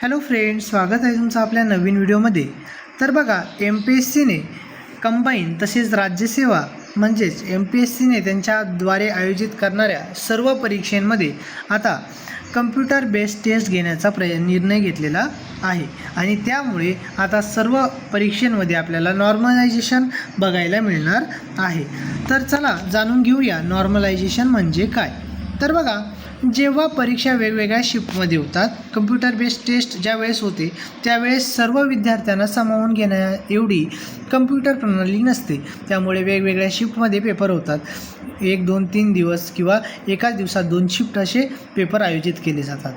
Hello friends, स्वागत आहे तुमचं आपल्या नवीन व्हिडिओमध्ये। तर बघा, MPSCने कंबाईन तसेच राज्यसेवा म्हणजेच MPSCने त्यांच्याद्वारे आयोजित करणाऱ्या सर्व परीक्षांमध्ये आता कम्प्युटर बेस्ड टेस्ट घेण्याचा निर्णय घेतलेला आहे आणि त्यामुळे आता सर्व परीक्षांमध्ये आपल्याला नॉर्मलायझेशन बघायला मिळणार आहे। तर चला जाणून घेऊया नॉर्मलायझेशन म्हणजे काय। तर बघा, जेव्हा परीक्षा वेगवेगळ्या शिफ्टमध्ये होतात, कम्प्युटर बेस्ड टेस्ट ज्यावेळेस होते त्यावेळेस सर्व विद्यार्थ्यांना सामावून घेण्या एवढी कम्प्युटर प्रणाली नसते, त्यामुळे वेगवेगळ्या शिफ्टमध्ये पेपर होतात। 1, 2, 3 दिवस किंवा एकाच दिवसात 2 शिफ्ट असे पेपर आयोजित केले जातात।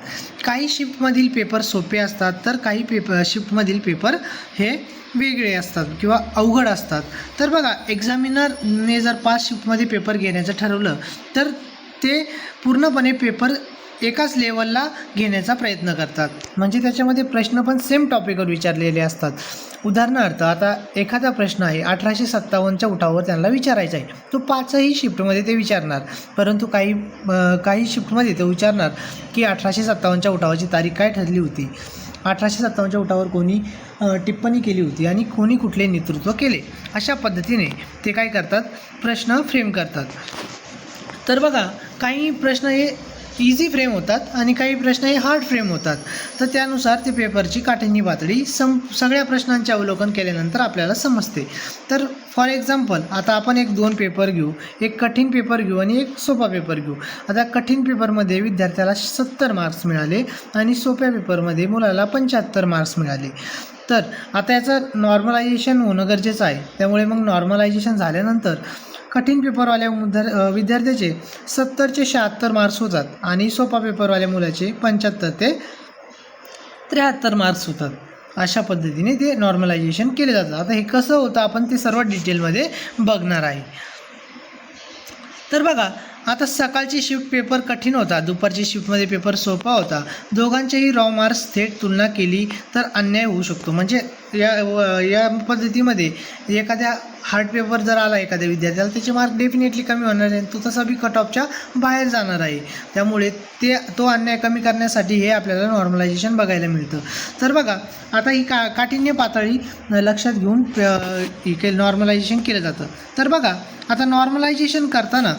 काही शिफ्टमधील पेपर सोपे असतात तर काही शिफ्टमधील पेपर हे वेगळे असतात किंवा अवघड असतात। तर बघा, एक्झामिनरने जर 5 शिफ्टमध्ये पेपर घेण्याचं ठरवलं तर ते पूर्णपणे पेपर एकाच लेवलला घेण्याचा प्रयत्न करतात, म्हणजे त्याच्यामध्ये प्रश्न पण सेम टॉपिकवर विचारलेले असतात। उदाहरणार्थ, आता एखादा प्रश्न आहे 1857च्या उठावावर त्यांना विचारायचा आहे, तो 5ही शिफ्टमध्ये ते विचारणार, परंतु काही शिफ्टमध्ये ते विचारणार की 1857च्या उठावाची तारीख काय ठरली होती, 1857च्या उठावावर कोणी टिप्पणी केली होती आणि कोणी कुठले नेतृत्व केले। अशा पद्धतीने ते काय करतात, प्रश्न फ्रेम करतात। तर बघा, काही प्रश्न हे इझी फ्रेम होतात आणि काही प्रश्न हे हार्ड फ्रेम होतात, तर त्यानुसार ते पेपरची काठिण्य पातळी सगळ्या प्रश्नांचे अवलोकन केल्यानंतर आपल्याला समजते। तर फॉर एक्झाम्पल, आता आपण 2 पेपर घेऊ, एक कठीण पेपर घेऊ आणि एक सोपा पेपर घेऊ। आता कठीण पेपरमध्ये विद्यार्थ्याला 70 मार्क्स मिळाले आणि सोप्या पेपरमध्ये मुलाला 75 मार्क्स मिळाले। तर आता याचं नॉर्मलायझेशन होणं गरजेचं आहे, त्यामुळे मग नॉर्मलायझेशन झाल्यानंतर कठीण पेपरवाल्या विद्यार्थ्याचे 70 ते 76 मार्क्स होतात आणि सोपा पेपरवाल्या मुलाचे 75 ते 73 मार्क्स होतात। अशा पद्धतीने ते नॉर्मलायझेशन केले जातं। आता हे कसं होतं आपण ते सर्व डिटेलमध्ये बघणार आहे। तर बघा, आता सकाळची शिफ्ट पेपर कठीण होता, दुपारची शिफ्टमध्ये पेपर सोपा होता। दोघांचेही रॉ मार्क्स थेट तुलना केली तर अन्याय होऊ शकतो, म्हणजे या पद्धतीमध्ये एखाद्या हार्ड पेपर जर आला एखाद्या विद्यार्थ्याला, त्याचे मार्क डेफिनेटली कमी होणार आहे, तो तसा बी कट ऑफच्या बाहेर जाणार आहे, त्यामुळे तो अन्याय कमी करण्यासाठी हे आपल्याला नॉर्मलायझेशन बघायला मिळतं। तर बघा, आता ही काठिण्य पातळी लक्षात घेऊन नॉर्मलायझेशन केलं जातं। तर बघा, आता नॉर्मलायझेशन करताना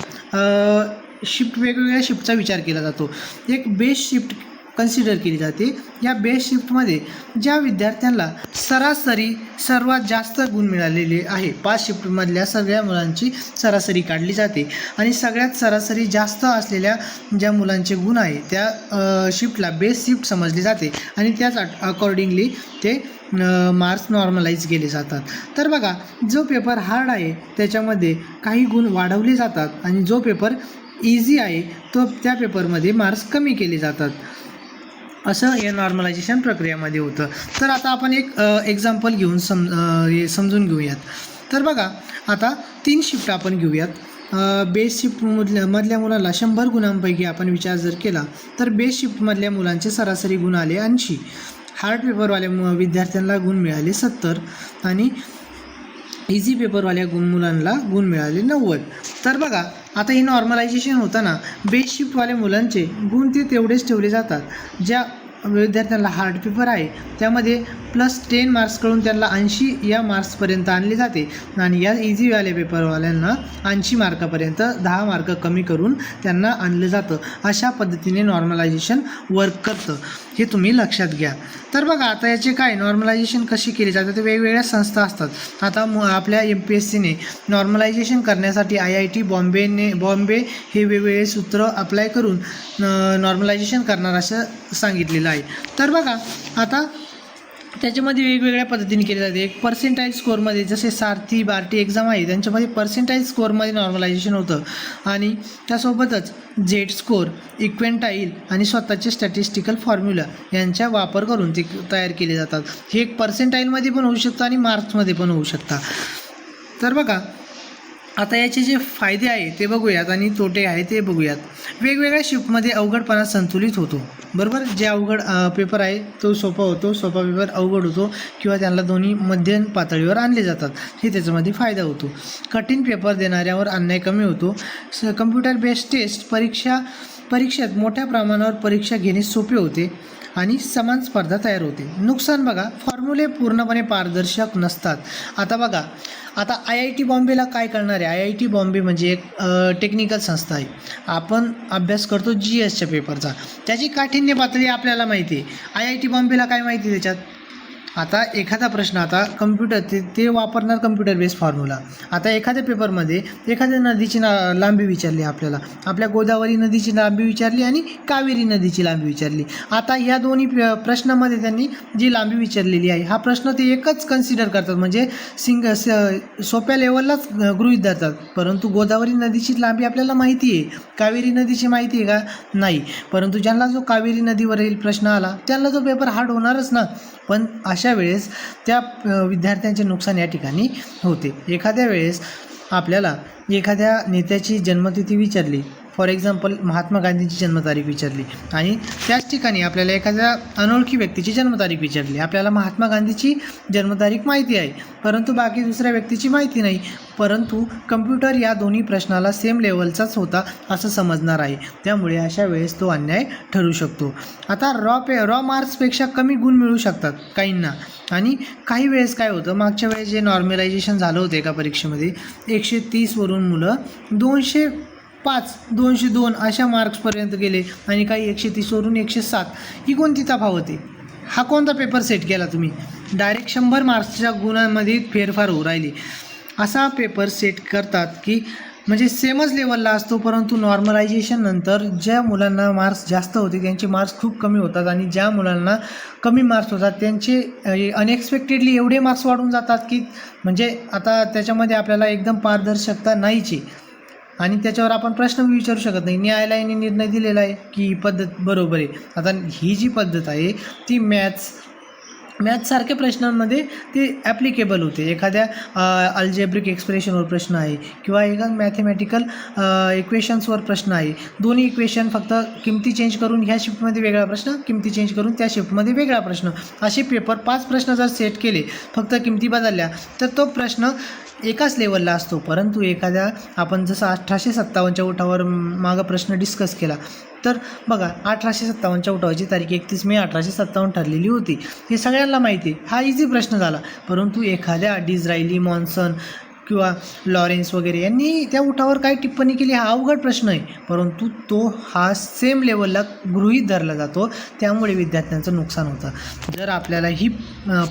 वेगवेगळ्या शिफ्टचा विचार केला जातो। एक बेस शिफ्ट कन्सिडर केली जाते। या बेस शिफ्टमध्ये ज्या विद्यार्थ्यांना सरासरी सर्वात जास्त गुण मिळालेले आहे, 5 शिफ्टमधल्या सगळ्या मुलांची सरासरी काढली जाते आणि सगळ्यात सरासरी जास्त असलेल्या ज्या मुलांचे गुण आहे त्या शिफ्टला बेस शिफ्ट समजली जाते आणि त्याच अकॉर्डिंगली ते मार्क्स नॉर्मलाइज केले जातात। तर बघा, जो पेपर हार्ड आहे त्याच्यामध्ये काही गुण वाढवले जातात आणि जो पेपर इझी आहे तो त्या पेपरमध्ये मार्क्स कमी केले जातात, असं या नॉर्मलायझेशन प्रक्रियेमध्ये होतं। तर आता आपण एक एक्झाम्पल घेऊन समजून घेऊयात। तर बघा, आता 3 शिफ्ट आपण घेऊयात। बेस शिफ्टमधल्या मुलाला 100 गुणांपैकी आपण विचार जर केला तर बेस शिफ्टमधल्या मुलांचे सरासरी गुण आले 80, हार्ड पेपरवाल्या विद्यार्थ्यांना गुण मिळाले 70 आणि इझी पेपरवाल्या मुलांना गुण मिळाले 90। तर बघा, आता हे नॉर्मलायझेशन होताना बेस शिफ्टवाल्या मुलांचे गुण ते तेवढेच ठेवले जातात। ज्या विद्यार्थ्यांना हार्ड पेपर आहे त्यामध्ये +10 मार्क्सकडून त्यांना 80 या मार्क्सपर्यंत आणले जाते आणि या इझीवाल्या पेपरवाल्यांना 80 मार्कापर्यंत 10 मार्क कमी करून त्यांना आणलं जातं। अशा पद्धतीने नॉर्मलायझेशन वर्क करतं, हे तुम्ही लक्षात घ्या। तर बघा, आता याचे काय नॉर्मलायझेशन कशी केली जाते, ते वेगवेगळ्या संस्था असतात। आता आपल्या MPSCने नॉर्मलायझेशन करण्यासाठी IIT बॉम्बे हे वेगवेगळे सूत्र अप्लाय करून नॉर्मलायझेशन करणार असं सांगितलेलं आहे। तर बघा, आता त्याच्यामध्ये वेगवेगळ्या पद्धतीने केले जाते। एक पर्सेंटाइल स्कोअरमध्ये, जसे सारथी बार्टी एक्झाम आहे त्यांच्यामध्ये पर्सेंटाइल स्कोअरमध्ये नॉर्मलायझेशन होतं आणि त्यासोबतच झेड स्कोअर, इक्वेंटाईल आणि स्वतःचे स्टॅटिस्टिकल फॉर्म्युला यांचा वापर करून ते तयार केले जातात। हे एक पर्सेंटाईलमध्ये पण होऊ शकतं आणि मार्क्समध्ये पण होऊ शकतं। तर बघा, आता याचे जे फायदे आहे ते बघूयात आणि तोटे आहे ते बघूयात। वेगवेगळ्या शिफ्टमध्ये अवघडपणा संतुलित होतो, बरोबर। जे अवघड पेपर आहे तो सोपा होतो, सोपा पेपर अवघड होतो किंवा त्यांना दोन्ही मध्यम पातळीवर आणले जातात, हे त्याच्यामध्ये फायदा होतो। कठीण पेपर देणाऱ्यावर अन्याय कमी होतो। कम्प्युटर बेस्ड टेस्ट परीक्षेत मोठ्या प्रमाणावर परीक्षा घेणे सोपे होते आणि समान स्पर्धा तयार होते. नुकसान बघा, फॉर्म्युले पूर्णपणे पारदर्शक नसतात. आता बघा, आता IIT बॉम्बेला काय करणार आहे? IIT बॉम्बे म्हणजे एक टेक्निकल संस्था आहे. आपण अभ्यास करतो GSच्या पेपरचा, त्याची काठिण्य पातळी आपल्याला माहिती आहे. IIT बॉम्बेला काय माहिती त्याच्यात? आता एखादा प्रश्न, आता कम्प्युटर ते वापरणार कम्प्युटर बेस्ड फॉर्म्युला. आता एखाद्या पेपरमध्ये एखाद्या नदीची लांबी विचारली आपल्याला, आपल्या गोदावरी नदीची लांबी विचारली आणि कावेरी नदीची लांबी विचारली. आता या दोन्ही प्रश्नामध्ये त्यांनी जी लांबी विचारलेली आहे, हा प्रश्न ते एकच कन्सिडर करतात, म्हणजे सोप्या लेवललाच गृहीत धरतात. परंतु गोदावरी नदीची लांबी आपल्याला माहिती आहे, कावेरी नदीची माहिती आहे का? नाही. परंतु ज्यांना जो कावेरी नदीवरील प्रश्न आला त्यांना तो पेपर हार्ड होणारच ना. पण अशा वेळेस त्या विद्यार्थ्यांचे नुकसान या ठिकाणी होते. एखाद्या वेळेस आपल्याला एखाद्या नेत्याची जन्मतिथी विचारली, फॉर एक्झाम्पल महात्मा गांधींची जन्मतारीख विचारली, आणि त्याच ठिकाणी आपल्याला एखाद्या अनोळखी व्यक्तीची जन्मतारीख विचारली. आपल्याला महात्मा गांधीची जन्मतारीख माहिती आहे, परंतु बाकी दुसऱ्या व्यक्तीची माहिती नाही. परंतु कम्प्युटर या दोन्ही प्रश्नाला सेम लेवलचाच होता असं समजणार आहे. त्यामुळे अशा वेळेस तो अन्याय ठरू शकतो. आता रॉ मार्क्सपेक्षा कमी गुण मिळू शकतात काहींना. आणि काही वेळेस काय होतं, मागच्या वेळेस जे नॉर्मलायझेशन झालं होतं एका परीक्षेमध्ये, 130 वरून मुलं 205, 202 अशा मार्क्सपर्यंत गेले, आणि काही 130 वरून 107. ही कोणती तफावत आहे? हा कोणता पेपर सेट केला तुम्ही? डायरेक्ट 100 मार्क्सच्या गुणांमध्ये फेरफार होऊ राहिली. असा पेपर सेट करतात की म्हणजे सेमच लेवलला असतो, परंतु नॉर्मलायझेशन नंतर ज्या मुलांना मार्क्स जास्त होते त्यांचे मार्क्स खूप कमी होतात, आणि ज्या मुलांना कमी मार्क्स होतात त्यांचे अनएक्सपेक्टेडली एवढे मार्क्स वाढून जातात की म्हणजे आता त्याच्यामध्ये आपल्याला एकदम पारदर्शकता नाहीची. आणि त्याच्यावर आपण प्रश्न विचारू शकत नाही. न्यायालयाने निर्णय दिलेला आहे की ही पद्धत बरोबर आहे. आता ही जी पद्धत आहे ती मॅथ्ससारख्या प्रश्नांमध्ये ते ॲप्लिकेबल होते. एखाद्या अल्जेब्रिक एक्सप्रेशनवर प्रश्न आहे किंवा एका मॅथमॅटिकल इक्वेशन्सवर प्रश्न आहे. दोन्ही इक्वेशन फक्त किमती चेंज करून ह्या शिफ्टमध्ये वेगळा प्रश्न, किमती चेंज करून त्या शिफ्टमध्ये वेगळा प्रश्न, असे पेपर 5 प्रश्न जर सेट केले, फक्त किमती बदलल्या, तर तो प्रश्न एकाच लेवलला असतो. परंतु एखाद्या आपण जसं 1857च्या उठावावर मागं प्रश्न डिस्कस केला, तर बघा 1857च्या उठावाची तारीख 31 मे 1857 ठरलेली होती. हे सगळ्यांना माहिती आहे. हा इझी प्रश्न झाला. परंतु एखाद्या डिझरायली, मॉन्सन किंवा लॉरेन्स वगैरे यांनी त्या उठावर काय टिप्पणी केली, हा अवघड प्रश्न आहे, परंतु तो हा सेम लेवलला गृहीत धरला जातो. त्यामुळे विद्यार्थ्यांचं नुकसान होतं. जर आपल्याला ही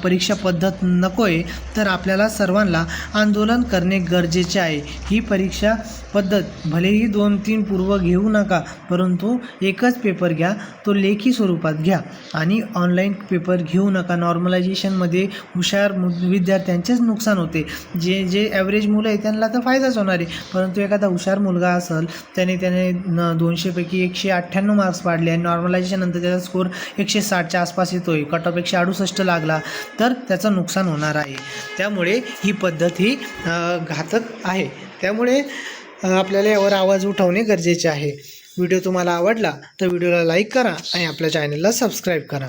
परीक्षा पद्धत नको आहे, तर आपल्याला सर्वांना आंदोलन करणे गरजेचे आहे. ही परीक्षा पद्धत भलेही 2-3 पूर्व घेऊ नका, परंतु एकच पेपर घ्या, तो लेखी स्वरूपात घ्या, आणि ऑनलाईन पेपर घेऊ नका. नॉर्मलायझेशनमध्ये हुशार विद्यार्थ्यांचेच नुकसान होते. जे ॲव्हरेज मुलं आहे त्यांना तर फायदाच होणार आहे, परंतु एखादा हुशार मुलगा असेल, त्याने 200पैकी 198 मार्क्स पाडले, आणि नॉर्मलायझेशननंतर त्याचा स्कोर 160च्या आसपास येतो आहे, कट ऑफ 168 लागला, तर त्याचं नुकसान होणार आहे. त्यामुळे ही पद्धत ही घातक आहे. त्यामुळे आपल्याला यावर आवाज उठवणे गरजेचे आहे. व्हिडिओ तुम्हाला आवडला तर व्हिडिओला लाईक करा आणि आपल्या चॅनलला सबस्क्राईब करा.